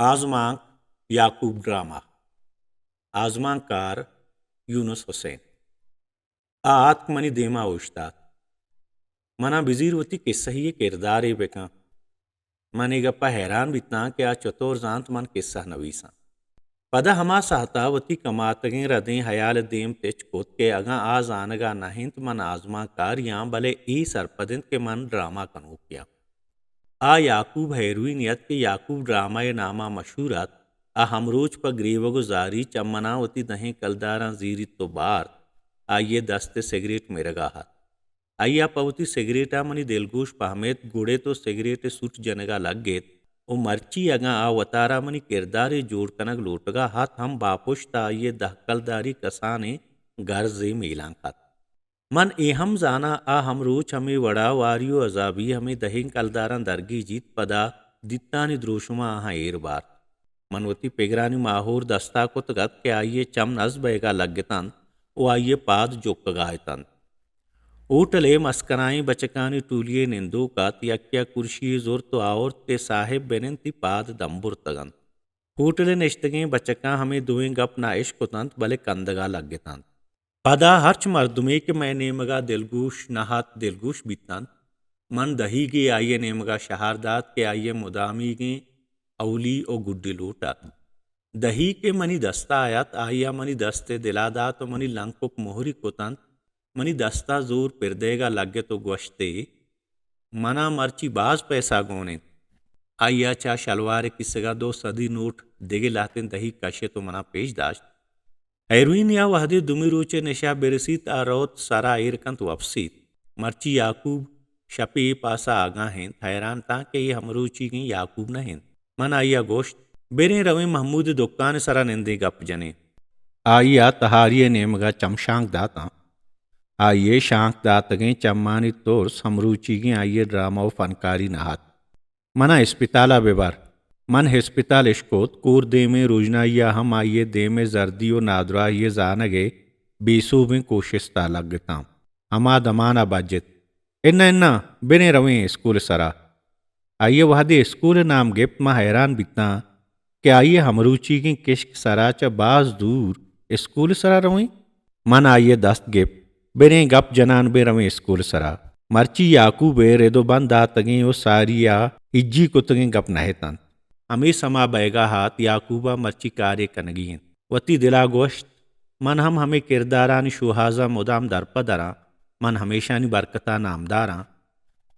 आजमांक याकूब drama आजमांकार Yunus Hussain आत money देमा उश्तात मना बिजीर वती किस्सा ही किरदार ए बेका मने गप्पा हैरान बितना क्या चतुर जांत मन किस्सा नवीसा पदा हमा सहतावती कमातगे रदें हयाल देम तेच कोत के अगा आज आनगा नहिंत मन आजमा कार भले ई सरपदिंत के मन ड्रामा कनू किया आ याकूब हैरुई नियत के याकूब ड्रामा ये नामा मशहूरात आ हमरोज पर ग्रीवगो जारी चम्मनावती दहें कलदारा जीरी तो बार आइये दस्ते सिगरेट में रगा हाथ आइया पवती सिगरेटा मनी दिलगोश पहमेत गुड़े तो सिगरेट सुट जनगा लग गेत ओ मर्ची अगा आ वतारा मनी किरदारे जोड़ कनक लोटगा हाथ हम बापुश्ता आइये दहकलदारी कसाने गर्जे मेलां खात मन एहम जाना आ हम रोच हमें वड़ा वारियो अजाबी हमें दहिंग कलदारा दरगी जीत पदा दित्तानि द्रोशुमा आहा एर बार मनवती पेगरानी माहौर दस्ता को तगत के आइये चम नज बैगा लगतन ओ आइये पाद जोक गायतन ओटले मस्कराई बचकानी टूलिए निंदो का त्यक्या कुर्सी जोर तो और ते साहेब बेनती पाद दम्बुर तगन होटले निश्तगे बचका हमें दुए गप ना इश्क तंत भले कंदगा लगतंत पदा हर्च मर्दुमे के मैं नेमगा दिलगुश नहात दिलगुश बीतंत मन दही गे आइये नेमगा शहारदात के आइये मुदामी गे अवली ओ गुड्डी लूटत दही के मनी दस्ता आयत आइया मनी दस्ते दिलादात मनी लंकुप मोहरी कोतंत मनी दस्ता जोर पिरदेगा लगे तो गोश्ते मना मर्ची बाज पैसा गोने आइया चा शलवार किसगा दो सदी नोट देगे लाते दही कशे तो मना पेश दाश्त हैरुइन या वहदे दुमी रोचे निशा बेरसीत आ रोत सारा एरकंत वफसीत मर्ची याकूब शपे पासा आगा हैं हैरान ता के ये हमरूची गई याकूब न हैं मन आइया गोश्त बेरे रवे महमूद दुकान सरा निंदे गप जने आइया तहारिये नेमगा चमशांक दाता आइये शांक दातगे चम्मानी तोर समरूचीगे आइये ड्रामा फनकारी नहात मना अस्पताला बेबार मन हस्पताल इश्कोत कोर दे में रोजनाइया हम आइये दे में जर्दियो नादरा ये जानगे बेसो में कोशिशता लगता हमा दमाना बाजित इन्ना इन्ना बिने रवे स्कूल सरा आइये वहदे स्कूल नाम गिफ्ट मा हैरान बितना कि आइये हमरूची की किश्क सरा च बाज दूर स्कूल सरा रवे मन आइये दस्त गिफ्ट बेरे गप जनान बे रवे स्कूल सरा मर्ची याकूब रेदो बंद आतगे ओ सारिया इज्जी कुतगे गप नहेतन हमें समा बैगा हाथ याकूबा मर्ची कार्य कनगीन वती दिला गोश्त मन हम हमें किरदारानी शुहाजा मुदाम दरपा दरा मन हमेशानी बरकता नामदारा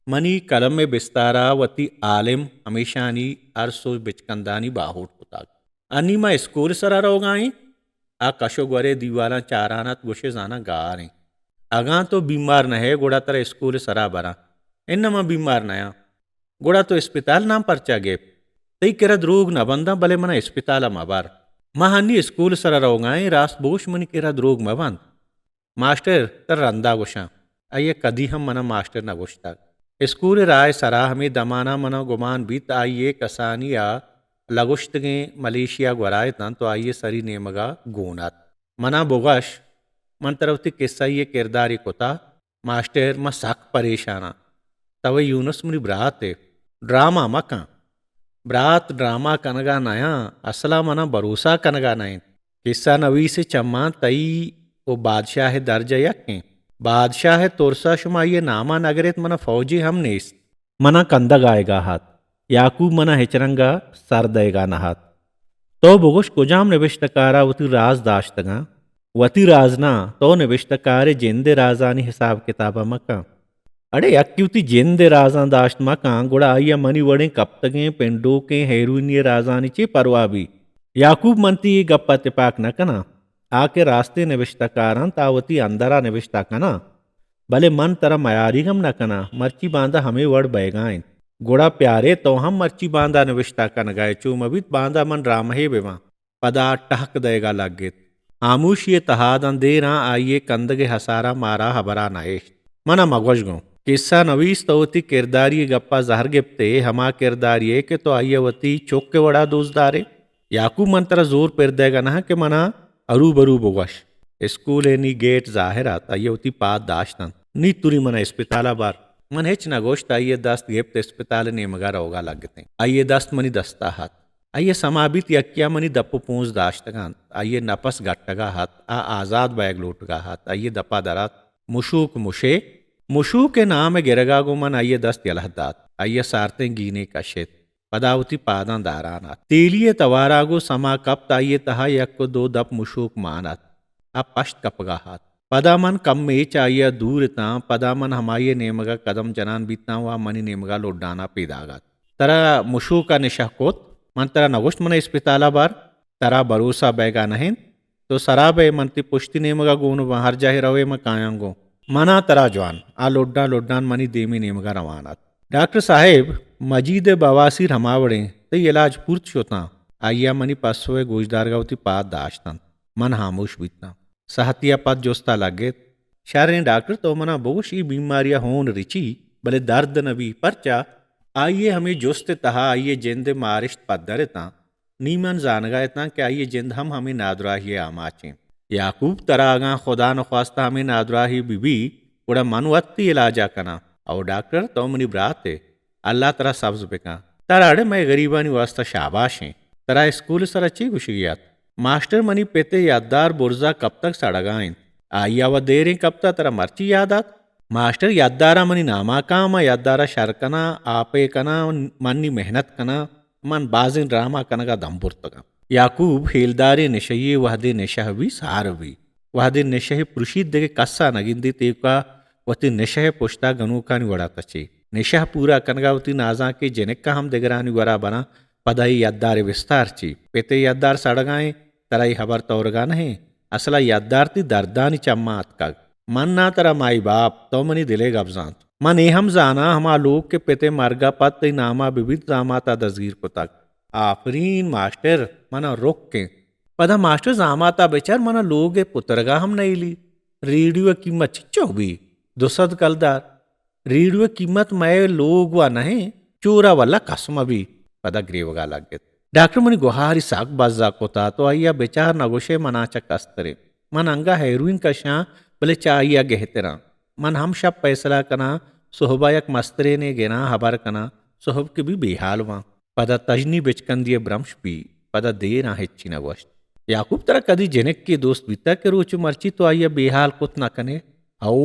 मनी कलम में बिस्तारा वती आलिम हमेशानी अरसो बिचकंदानी बाहोट पुताग अनिमा स्कूल सरा रोगाई आ कशो ग्वरे दीवाला चारानत गुशे जाना गा रहे अगा तो बीमार न है गोड़ा तरह स्कूल सरा बरा इनमा बीमार नया गोड़ा तो अस्पताल नाम परचा गे तई किरद रोग न बंदा भले मना अस्पताल मबार महानी स्कूल सरा रोगाए रास बोश मनी किरद रोग मबंद मास्टर तर रंदा गुशा आइये कदी हम मना मास्टर न गुश्ता स्कूल राय सरा हमें दमाना मना गुमान बीत आइये कसानिया लगुश्तगे मलेशिया ग्वराए तन तो आइये सरी नेमगा गोनात मना बोगश मन तरफती किस्सा ये किरदारी कोता मास्टर म सक परेशाना तव यूनुस मुनि ब्रात ड्रामा मका ब्रात ड्रामा कनगा नया असला मना भरोसा कनगा नए किस्सा नवी से चम्मा तई वो बादशाह दर्ज यकें बादशाह तोरसा शुमा ये नामा नगरेत मना फौजी हमने मना कंदा गाएगा हाथ याकूब मना हिचरंगा सर देगा नहात तो बोगुश कुजाम निविष्टकारा उती राज दाश्तगा वती राजना तो निविष्टकारे जिंदे राजानी हिसाब किताबा मका अड़े यक्यूती जिंदे राजा दाश्त मका गुड़ा आइया मनी वड़े कप्तगे पिंडो के हैरुनिय राजानी चे परवा भी याकूब मनती ये गप्पा तिपाक न कना आके रास्ते निविष्टकारां तावती अंदरा निविष्टा कना भले मन तरा मयारी गम न कना मर्ची बांधा हमें वड़ बैगाएं गुड़ा प्यारे तो हम मर्ची बांधा निविष्टा कन गाए चूमबित बांधा मन राम हे बेवा पदा टहक देगा लागेत आमूश ये तहादन दे रहा आइये कंदगे हसारा मारा हबरा नाइश मना मगवश गो किस्सा नवीस तोती किरदारी गप्पा जहर गिप्ते हमा किरदारी के तो आइयवती चौक के वड़ा दोजदारे याकूब मंतरा जोर पेर देगा ना के मना अरू बरू बोगश स्कूल नी गेट जाहिरात आइयवती पाद दाश्तन नी तुरी मना अस्पताला बार मन हेच ना गोश्त आइये दस्त गिप्त अस्पताल ने मगा रोगा लगते आइये दस्त मनी दस्ता हाथ आइए समाबित यक्या मनी दप्पु पूंज दाश्तगान आइए नपस गट्टगा हाथ आ आजाद बैग लूटगा हाथ आइए दपा दरात मुशूक मुशे मुशू के नाम गिरगा गुमन आइए दस्त यलहदात आइए सारते गीने कशेत पदावती पादां दारानात तेलिए तवारागो समा कप्त आइए तहा यक्को दो दप मुशूक मानत आ पश्त कपगा हाथ पदामन कम में चाहिए दूर ता पदामन हमाये नेमगा कदम जनान बीतना हुआ मनी नेमगा लोडाना पेदागात तरा मुशू का निशहकोत मन तरा नगोष्ट मन इस्पिताला बार तरा भरोसा बैगा नहीं तो सराबे मनती पुष्टि नेमगा गोन हर जाहि रवे म कायांगो मना तरा जवान आ लोड्डा लोड्डान मनी देमी नेमगा रवानात डॉक्टर साहेब मजीद बवासीर हमावड़े ते इलाज पूर्त शोता आइया मनी पासोए गोजदारगावती पात दाश्तन मन हामोश बीतना सहतिया पद जोस्ता लागे शारे डॉक्टर तो मना बोश ई बीमारियां होन रिची भले दर्द नबी परचा आइए हमें जोस्ते तहा आइए जिंद मारिश्त पदर ता नीमन जानगा ता कि आइए जिंद हम हमें नादराही आमाचे याकूब तरागा खुदा नख्वास्ता हमें नादराही बीबी उड़ा मनवत्ती इलाजा कना और डॉक्टर तो मनी ब्राते अल्लाह तरा सब्ज बेका तराड़े मैं गरीबानी वास्ता शाबाश हैं तरा स्कूल सर अच्छी गुशियात मास्टर मनी पेते याददार बुर्जा कब तक सड़गाएं आइया व देरें कब तक तरा मर्ची यादात मास्टर याददारा मनी नामा कामा याददारा शरकना आपे कना मन्नी मेहनत कना मन बाजिन ड्रामा कनगा दंपुर्तगा याकूब हेलदारे निशये वहदे निशहवी सारवी वहदे निशह पुरुषी देगे कस्सा नगिंदी तेका वती निशह पुश्ता गनूकानी वड़ा तचे निशह पूरा कनगावती नाजा के जेनेक्का हम देगरानी वरा बना पदाई याददार विस्तार ची पेते याददार सड़गाएं तराई हबर तौरगा नहीं असला याददार ती दर्दानी चम्मात का मन ना तरा माई बाप तो मनी दिले गबजांत मन ए हम जाना हमा लोग के पेते मरगा पत तई नामा विविध जामाता दजगीर को तक आफरीन मास्टर मना रोक के पदा मास्टर जामाता बेचार मना लोग पुत्रगा हम नहीं ली रेडियो कीमत चिच्चो भी दुसद कलदार रेडियो कीमत मैं लोग वा नहीं चोरा वाला कसम भी पदा ग्रेवगा लगे डॉक्टर मनी गुहारी साग बाजा कोता तो आइया बेचार नगोशे मनाचा कस्तरे मन अंगा हेरोइन कशा भले चाहिया गहतरा मन हम शब पैसला कना सोहबा यक मस्तरे ने गेना हबर कना सोहब के भी बेहाल वहाँ पदा तजनी बेचकन दिए ब्रह्मश भी पदा दे ना हेच्ची नगोश्त याकूब तरा कदी जेनेक के दोस्त बीता के रोच मर्ची तो आइया बेहाल कुत ना कने आओ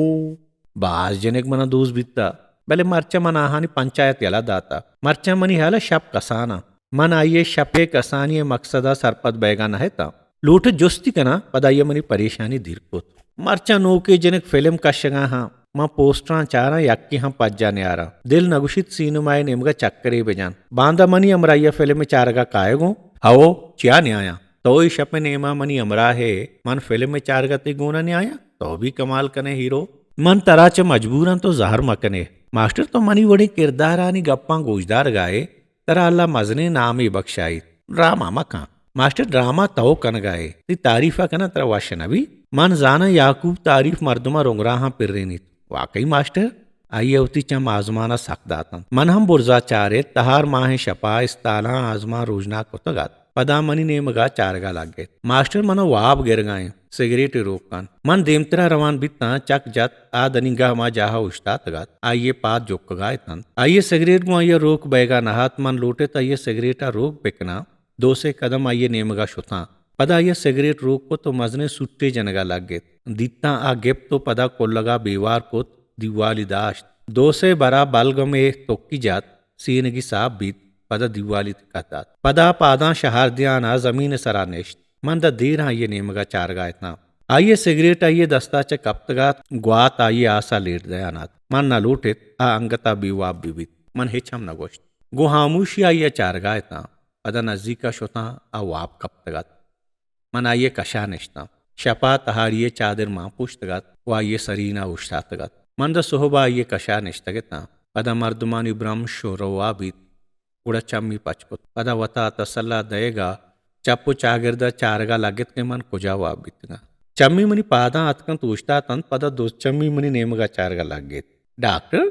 बाज जेनेक मना दोस्त बीता भले मर्चा मन आहानी पंचायत यला दाता मर्चा मनी हाला शब कसाना मन आइये शपे कसानी मकसदा सरपद बैगाना है ता लूट जोस्ती कना पदाइया मनी परेशानी धीर कोत मर्चा नोके जनक फिल्म कशगा हाँ मां पोस्टरा चारा यक्की हाँ पज जाने आ रहा दिल नगुशित सीनुमाए नेमगा चक्करे बेजान बांदा मनी अमराइया फिल्म में चारगा कायगो आओ क्या न्याया तो ही शप नेमा मनी अमरा है मन फिल्म में चारगा ते गोना न्याया तो भी कमाल कने हीरो मन तराच मजबूरन तो जहर मकने मास्टर तो मनी वड़े किरदारानी गप्पा गोजदार गाए तरा अल्लाह मजने नाम ही बख्शाई ड्रामा मका मास्टर ड्रामा तो कन गाए ती तारीफा कना तरा वाशनवी मन जाना याकूब तारीफ मर्दमा रोंगराहा पिर्रेनित वाकई मास्टर आइए उती चम आजमाना सकदातन मन हम बुर्जा चारे तहार माहे शपा इस्ताला आजमा रोजना को तगात पदा मनी ने मगा चारगा लाग गए मास्टर मनो वाब गिर गाए सिगरेट रोकन मन देमतरा रवान बितना चक जत आ दनिगा मा जाहा उश्ता तगात आइए पात जोक गाए तन आइए सिगरेट में आइए रोक बैगा नहात मन लोटे तइये सिगरेटा रोक बेकना दो से कदम आइए नेमगा शुता पदा ये सिगरेट रोक को तो मजने सुट्टे जनगा लाग गए दीता आ गेप तो पदा को लगा बेवार को दिवाली दाश्त दो से बरा बालग में तोक्की जात सीन की साफ बीत पदा दिवाली कहता पदा पादा शहर दियाना जमीन सरा नेश्त मन द देर हाँ ये नेमगा चारगा इतना आइए सिगरेट आइए दस्ता च कप्तगात ग्वात आइए आशा लेट दयानात मन न लूटित आ अंगता बीवाब बीबित मन हिचम न गोश्त गुहामुशी आइए चारगा इतना पदा नजदीका शोता आ वाप कप्तगात मन आइए कशा निश्ता शपा तहारिये चादर माँ पुश्तगत वाइये सरीना उश्तातगत मन द सोहबा आइये कशा निश्तगता पदा मर्दमानी ब्रह्म शोरवा बीत उड़ा चम्मी पचकुत पदा वता तसल्ला दएगा चप्पु चागिरदा चारगा लागत के मन कुजावा बीतगा चम्मी मनी पादा अतकन तूश्ता तन पदा दो चम्मी मनी नेमगा चारगा लागत डॉक्टर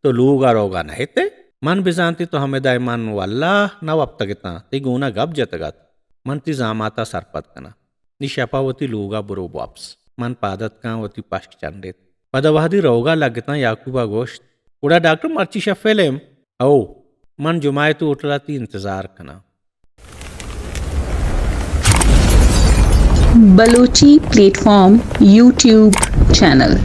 तो लूगा रोगा नहीं ते मन बिजानती तो हमें दायमान वल्ला न वप्तगता ते गुना गब जतगत मन ती जामाता सरपत कना निशापावती लोगा बुरो वापस मन पादत का वती पश्क चंडेत पदवादी रोगा लगता याकूबा गोश्त उड़ा डॉक्टर मर्ची शफेलेम ओ मन जुमाए तो उठला ती इंतजार कना बलोची प्लेटफॉर्म यूट्यूब चैनल।